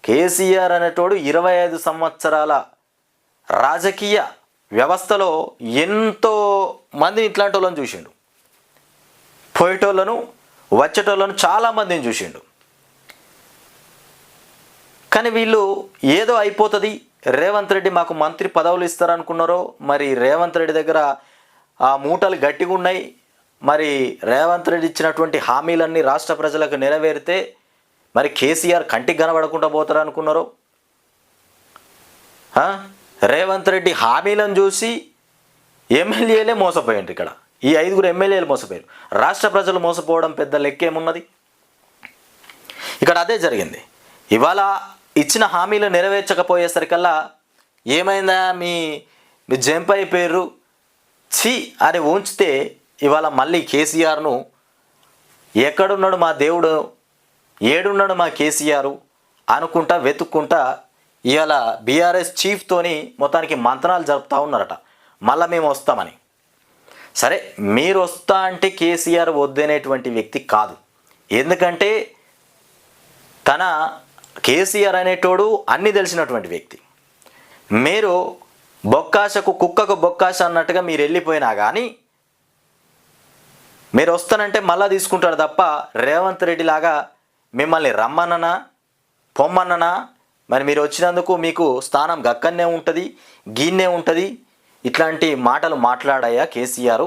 కేసీఆర్ అనేటోడు 25 సంవత్సరాల రాజకీయ వ్యవస్థలో ఎంతో మందిని ఇట్లాంటి వాళ్ళని చూసిండు. పోయేటోళ్ళను వచ్చేటోళ్ళను చాలామందిని చూసిండు. కానీ వీళ్ళు ఏదో అయిపోతుంది, రేవంత్ రెడ్డి మాకు మంత్రి పదవులు ఇస్తారనుకున్నారో మరి రేవంత్ రెడ్డి దగ్గర ఆ మూటలు గట్టిగా ఉన్నాయి, మరి రేవంత్ రెడ్డి ఇచ్చినటువంటి హామీలన్నీ రాష్ట్ర ప్రజలకు నెరవేరితే మరి కేసీఆర్ కంటికి కనబడకుండా పోతారనుకున్నారో. రేవంత్ రెడ్డి హామీలను చూసి ఎమ్మెల్యేలే మోసపోయారు. ఇక్కడ ఈ 5 ఎమ్మెల్యేలు మోసపోయారు. రాష్ట్ర ప్రజలు మోసపోవడం పెద్ద లెక్కేమున్నది? ఇక్కడ అదే జరిగింది. ఇవాళ ఇచ్చిన హామీలు నెరవేర్చకపోయేసరికల్లా ఏమైందా, మీ జంప్ అయిపోయారు ఛీ అని ఉంచితే ఇవాళ మళ్ళీ కేసీఆర్ను ఎక్కడున్నాడు మా దేవుడు, ఏడున్నాడు మా కేసీఆర్ అనుకుంటా వెతుక్కుంటా ఇవాళ బీఆర్ఎస్ చీఫ్తోని మొత్తానికి మంత్రాలు జరుపుతూ ఉన్నారట. మళ్ళీ మేము వస్తామని. సరే, మీరు వస్తా అంటే కేసీఆర్ వద్దనేటువంటి వ్యక్తి కాదు. ఎందుకంటే కేసీఆర్ అనేటోడు అన్నీ తెలిసినటువంటి వ్యక్తి. మీరు బొక్కాశకు కుక్కకు బొక్కాశ అన్నట్టుగా మీరు వెళ్ళిపోయినా కానీ మీరు వస్తానంటే మళ్ళీ తీసుకుంటాడు తప్ప రేవంత్ రెడ్డి లాగా మిమ్మల్ని రమ్మననా పొమ్మననా, మరి మీరు వచ్చినందుకు మీకు స్థానం గక్కనే ఉంటుంది, గీన్నే ఉంటుంది, ఇట్లాంటి మాటలు మాట్లాడాయా కేసీఆర్?